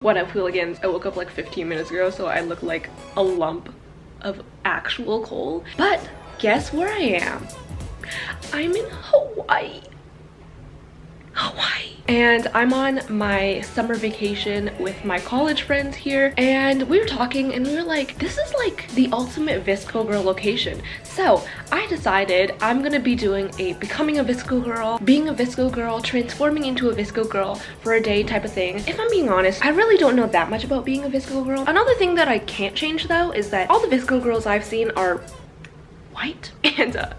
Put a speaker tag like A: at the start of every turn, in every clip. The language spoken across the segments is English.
A: What up, hooligans? I woke up like 15 minutes ago, so I look like a lump of actual coal. But guess where I am? I'm in Hawaii. And I'm on my summer vacation with my college friends here, and we were talking and we were like, this is like the ultimate VSCO girl location. So I decided I'm gonna be doing a becoming a VSCO girl, being a VSCO girl, transforming into a VSCO girl for a day type of thing. If I'm being honest, I really don't know that much about being a VSCO girl. Another thing that I can't change though is that all the VSCO girls I've seen are white, and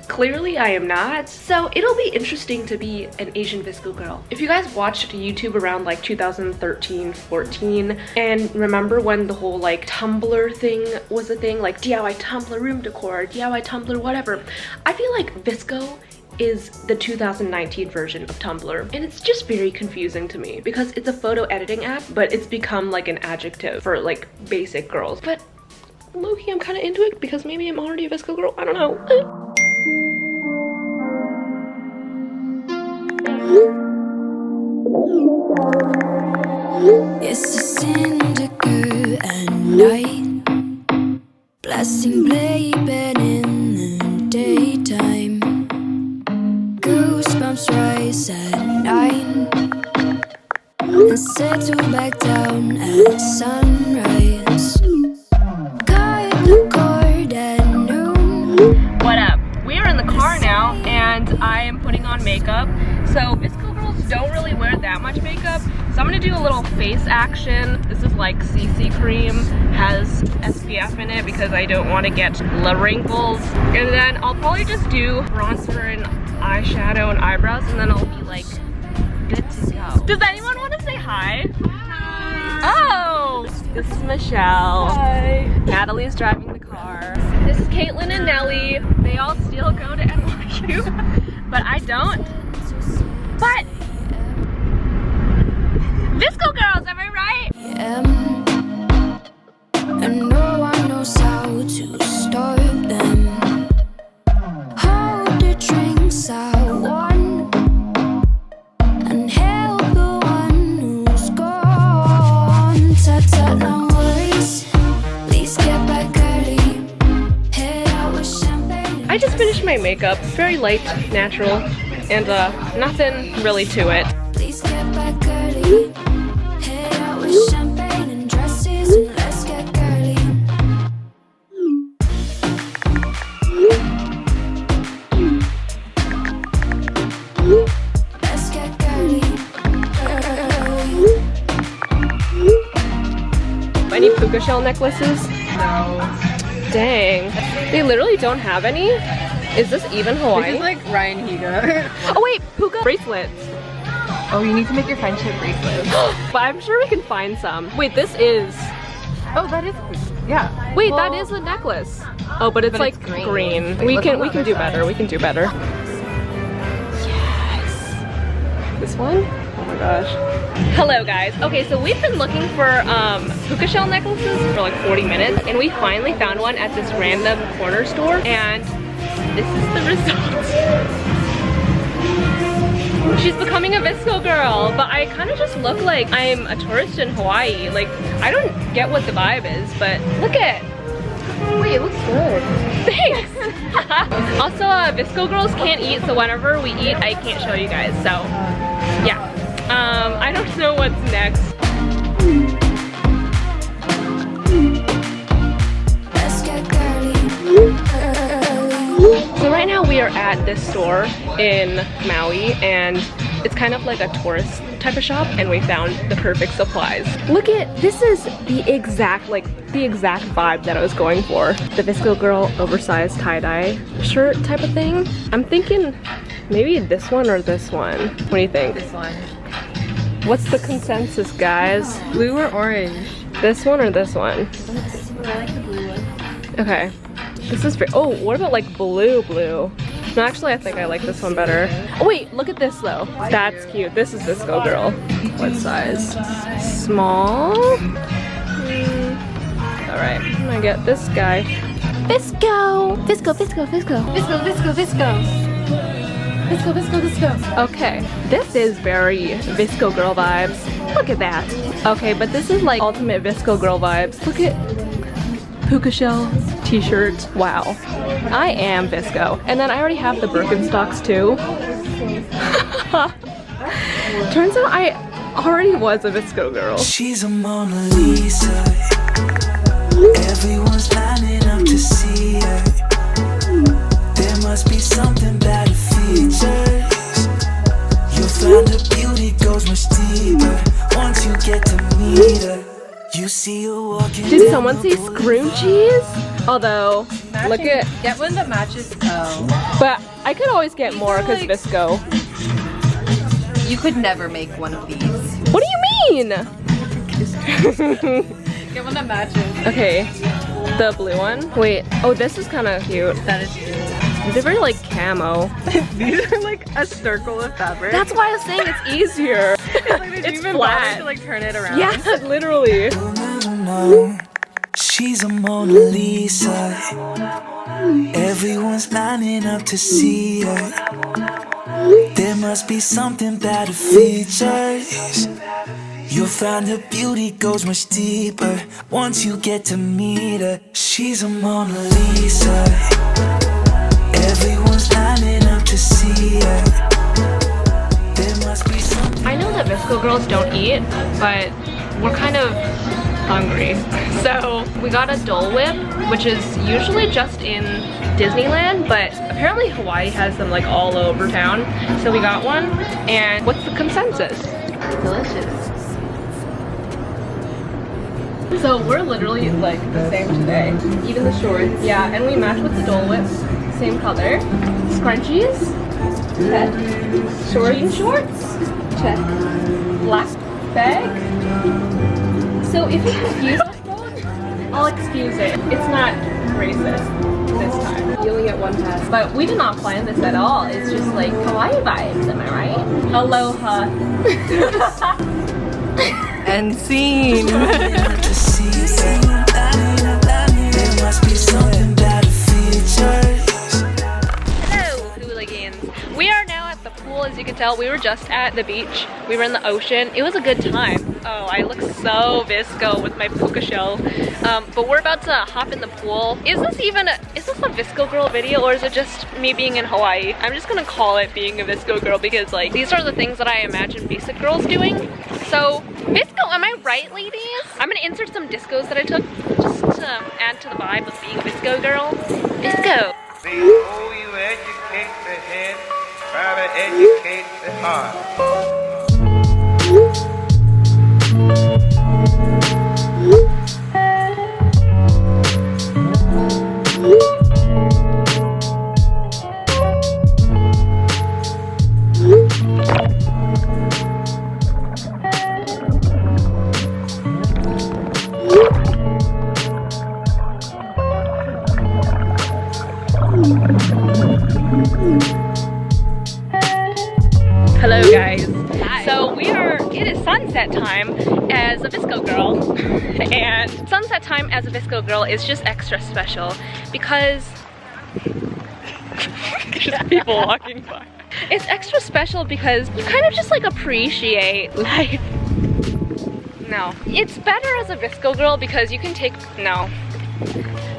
A: clearly I am not, so it'll be interesting to be an Asian VSCO girl. If you guys watched YouTube around like 2013-14 and remember when the whole like Tumblr thing was a thing, like DIY Tumblr room decor, DIY Tumblr whatever, I feel like VSCO is the 2019 version of Tumblr, and it's just very confusing to me because it's a photo editing app, but it's become like an adjective for like basic girls. But low-key I'm kind of into it because maybe I'm already a VSCO girl, I don't know.
B: It's a syndicate at night, blasting playpen in the daytime. Goosebumps rise at 9 and settle back down at sunrise. Cut the cord at noon.
A: What up? We are in the car now and I am putting on makeup. So VSCO girls don't really wear that much makeup, so I'm gonna do a little face action. This is like CC cream, has SPF in it because I don't want to get the wrinkles. And then I'll probably just do bronzer and eyeshadow and eyebrows, and then I'll be like good to go. Does anyone want to say hi? Hi. Oh, this is Michelle. Hi. Natalie's driving the car. This is Caitlin and Nellie. They all still go to NYU, but I don't. But VSCO girls, am I right?
B: And no one knows how to stop them. Hold the drinks I won and help the one who's gone. Tut-tut, no worries. Please get back early. Head out with champagne.
A: I just finished my makeup. Very light, natural, and nothing really to it.
B: Please get back early. Head out with champagne and dresses and let's get girly. Let's get girly.
A: Any puka shell necklaces?
C: No.
A: Dang. They literally don't have any? Is this even Hawaii?
C: This is like Ryan Higa.
A: Oh wait, puka bracelets.
C: Oh, you need to make your friendship bracelet.
A: But I'm sure we can find some. Wait, this is...
C: Oh, that is, yeah.
A: Wait,
C: Well,
A: that is a necklace. Oh, but it's like
C: it's green.
A: green.
C: Wait,
A: We
C: look
A: can
C: on the
A: do
C: other
A: better.
C: side.
A: We can do better. Yes. This one? Oh my gosh. Hello guys. Okay, so we've been looking for puka shell necklaces for like 40 minutes, and we finally found one at this random corner store, and this is the result. She's becoming a VSCO girl, but I kind of just look like I'm a tourist in Hawaii. Like, I don't get what the vibe is, but look at.
C: Wait, it looks good.
A: Thanks! Also, VSCO girls can't eat, so whenever we eat, I can't show you guys, so yeah. I don't know what's next.
B: Let's get girly.
A: So right now we are at this store in Maui, and it's kind of like a tourist type of shop, and we found the perfect supplies. Look at, this is the exact vibe that I was going for. The VSCO girl oversized tie-dye shirt type of thing. I'm thinking maybe this one or this one. What do you think?
C: This one.
A: What's the consensus, guys?
C: Blue or orange?
A: This one or this one?
C: I like the blue one.
A: Okay. This is very, oh, what about like blue? No, actually I think I like this one better. Oh wait, look at this though. That's cute. This is VSCO girl. What size? Small? Alright, I'm gonna get this guy. VSCO! VSCO, VSCO, VSCO.
C: VSCO, VSCO, VSCO. Let's go, let's go, let's go.
A: Okay, this is very VSCO girl vibes. Look at that. Okay, but this is like ultimate VSCO girl vibes. Look at puka shell t-shirt. Wow. I am VSCO. And then I already have the Birkenstocks too. Turns out I already was a VSCO girl.
D: She's a Mona Lisa. Everyone's lining up to see her. There must be something about her features. You'll find her beauty goes much deeper once you get to meet her. You see her walking.
A: Did someone say scrunchies? Although, look at.
C: Get one that matches. Oh.
A: But I could always get more because VSCO.
C: You could never make one of these.
A: What do you mean?
C: Get one that matches.
A: Okay, the blue one. Wait, oh, this is kind of cute.
C: That is cute.
A: They're very like camo.
C: These are like a circle of fabric.
A: That's why I was saying it's easier.
C: It's
A: flat.
C: To like turn it around.
A: Yeah, literally.
D: She's a Mona Lisa. Everyone's lining up to see her. There must be something about her features. You'll find her beauty goes much deeper once you get to meet her. She's a Mona Lisa. Everyone's lining up to see her. There must be something.
A: I know that VSCO girls don't eat, but we're kind of hungry. So we got a Dole Whip, which is usually just in Disneyland, but apparently Hawaii has them like all over town. So we got one, and what's the consensus?
C: Delicious.
A: So we're literally like the same today. Even the shorts. Yeah, and we match with the Dole Whip. Same color. Scrunchies. Check. Jean shorts. Check. Black bag. So if you confuse us both, I'll excuse it. It's not racist this time. You only get one pass. But we did not plan this at all. It's just like Hawaii vibes, am I right? Aloha.
C: And scene.
D: To see her. There must be something about her features.
A: Hello, hooligans. We are now at the pool. As you can tell, we were just at the beach. We were in the ocean. It was a good time. Oh, I look so VSCO with my puka shell. But we're about to hop in the pool. Is this a VSCO girl video, or is it just me being in Hawaii? I'm just gonna call it being a VSCO girl because like these are the things that I imagine basic girls doing. So VSCO, am I right, ladies? I'm gonna insert some discos that I took just to add to the vibe of being a VSCO girl. VSCO.
E: Before you educate the head, try to educate the heart.
A: Hello guys. Hi. So it is sunset time as a VSCO girl. And sunset time as a VSCO girl is just extra special because just people walking by. It's extra special because you kind of just like appreciate life. No. It's better as a VSCO girl because you can take, no.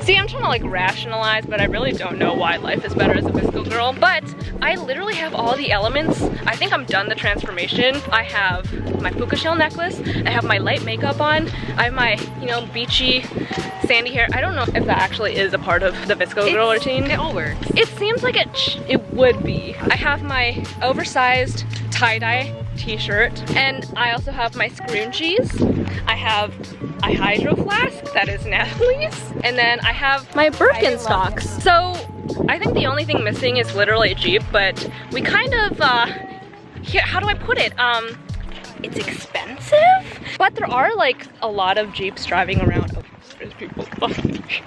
A: See, I'm trying to like rationalize, but I really don't know why life is better as a VSCO girl. But I literally have all the elements. I think I'm done the transformation. I have my puka shell necklace. I have my light makeup on. I have my, you know, beachy, sandy hair. I don't know if that actually is a part of the VSCO girl routine.
C: It all works.
A: It seems like it would be. I have my oversized tie-dye t-shirt, and I also have my scrunchies. I have a hydro flask that is Natalie's, and then I have my Birkenstocks. So I think the only thing missing is literally a Jeep, but we kind of here, how do I put it? It's expensive, but there are like a lot of Jeeps driving around. Oh, there's people behind me.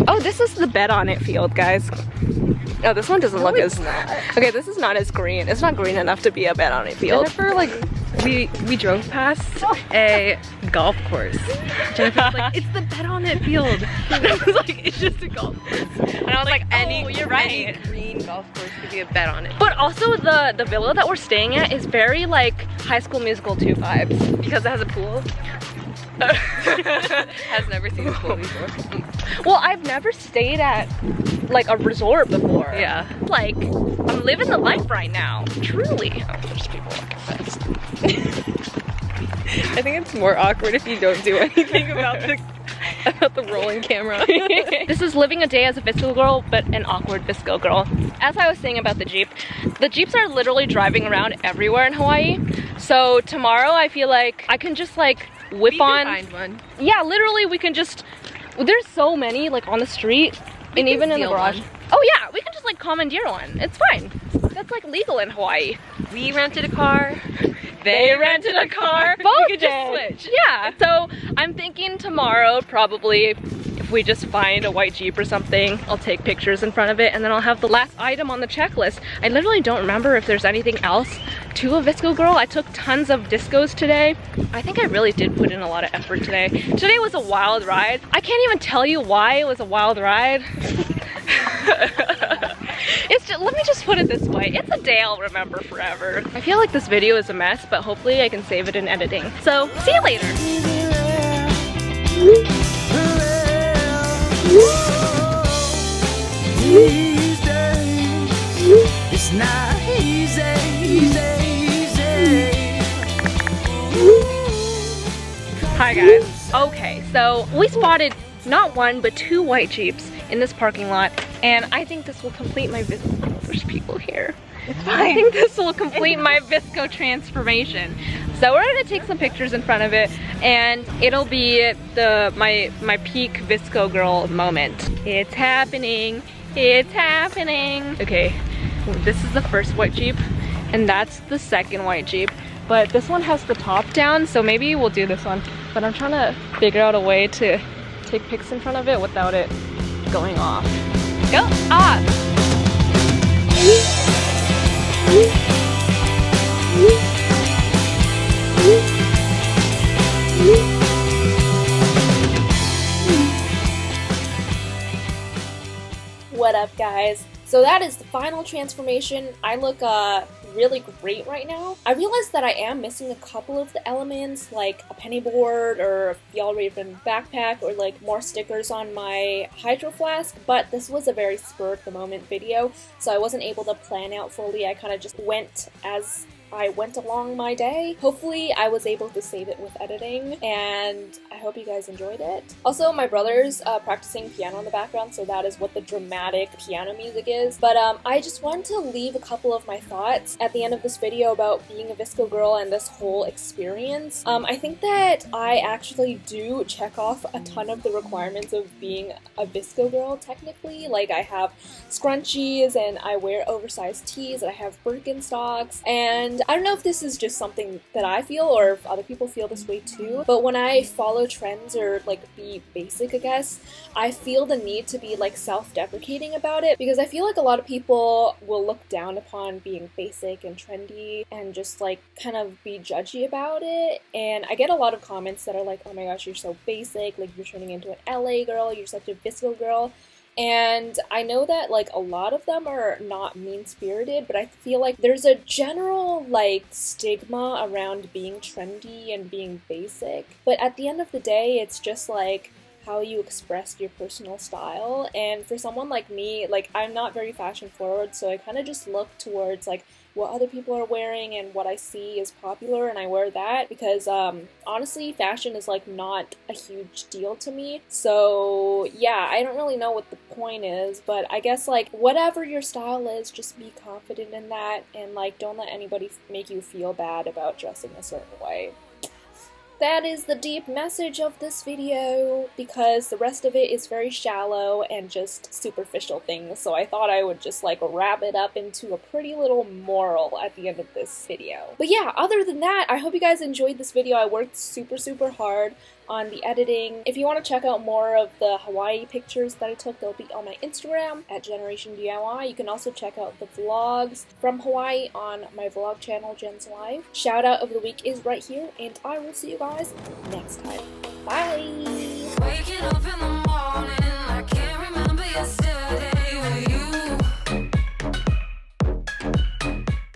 A: Oh, this is the bed on it field, guys. Oh, this one doesn't look as... Okay, this is not as green. It's not green enough to be a bed on it field.
C: Been it for like We drove past a golf course. Jennifer was like, it's the bet on it field. And I was like, it's just a golf course. And I was like,
A: you're right.
C: Any green golf course could be a bet on it.
A: But also the villa that we're staying at is very like High School Musical 2 vibes because it has a pool.
C: Has never seen a pool before.
A: Well, I've never stayed at like a resort before.
C: Yeah.
A: Like, I'm living the life right now. Truly.
C: Oh, there's people walking fast. I think it's more awkward if you don't do anything about the rolling camera.
A: This is living a day as a VSCO girl, but an awkward VSCO girl. As I was saying about the Jeeps are literally driving around everywhere in Hawaii. So tomorrow I feel like I can just like whip
C: We
A: on.
C: can find one.
A: Yeah, literally we can just, there's so many like on the street and even in the
C: steal
A: garage.
C: one.
A: Oh yeah, we can just like commandeer one. It's fine. That's like legal in Hawaii.
C: We rented a car.
A: They rented a car.
C: We
A: Both
C: could
A: did.
C: just switch.
A: Yeah. So I'm thinking tomorrow probably if we just find a white Jeep or something, I'll take pictures in front of it and then I'll have the last item on the checklist. I literally don't remember if there's anything else to a VSCO girl. I took tons of discos today. I think I really did put in a lot of effort today. Today was a wild ride. I can't even tell you why it was a wild ride. It's just, let me just put it this way, it's a day I'll remember forever. I feel like this video is a mess, but hopefully I can save it in editing. So, see you later.
D: These days, it's not easy.
A: Hi guys. Okay, so we spotted not one, but 2 white Jeeps in this parking lot, and I think this will complete my VSCO. There's people here. It's fine. I think this will complete my VSCO transformation. So we're gonna take some pictures in front of it, and it'll be my peak VSCO girl moment. It's happening. It's happening. Okay, this is the first white Jeep, and that's the second white Jeep. But this one has the top down, so maybe we'll do this one. But I'm trying to figure out a way to take pics in front of it without it going off. Go off! What up, guys? So that is the final transformation. I look really great right now. I realized that I am missing a couple of the elements, like a penny board or a Fjallraven backpack or like more stickers on my hydro flask, but this was a very spur of the moment video, so I wasn't able to plan out fully. I kind of just went as I went along my day. Hopefully I was able to save it with editing, and I hope you guys enjoyed it. Also, my brother's practicing piano in the background, so that is what the dramatic piano music is. But I just wanted to leave a couple of my thoughts at the end of this video about being a VSCO girl and this whole experience. I think that I actually do check off a ton of the requirements of being a VSCO girl, technically. Like, I have scrunchies, and I wear oversized tees, and I have Birkenstocks, and I don't know if this is just something that I feel or if other people feel this way too, but when I follow trends or like be basic, I guess, I feel the need to be like self-deprecating about it, because I feel like a lot of people will look down upon being basic and trendy and just like kind of be judgy about it. And I get a lot of comments that are like, oh my gosh, you're so basic, like you're turning into an LA girl, you're such a VSCO girl. And I know that like a lot of them are not mean-spirited, but I feel like there's a general like stigma around being trendy and being basic. But at the end of the day, it's just like how you express your personal style. And for someone like me, like I'm not very fashion forward, so I kind of just look towards like what other people are wearing and what I see is popular, and I wear that because honestly fashion is like not a huge deal to me. So yeah, I don't really know what the point is, but I guess like whatever your style is, just be confident in that, and like don't let anybody make you feel bad about dressing a certain way.
F: that is the deep message of this video, because the rest of it is very shallow and just superficial things, so I thought I would just like wrap it up into a pretty little moral at the end of this video. But yeah, other than that, I hope you guys enjoyed this video. I worked super hard on the editing. If you want to check out more of the Hawaii pictures that I took, they'll be on my Instagram at JENerationDIY. You can also check out the vlogs from Hawaii on my vlog channel, Jen's Live. Shout out of the week is right here, and I will see you guys next time. Bye!
B: Waking up in the morning, I can't remember yesterday.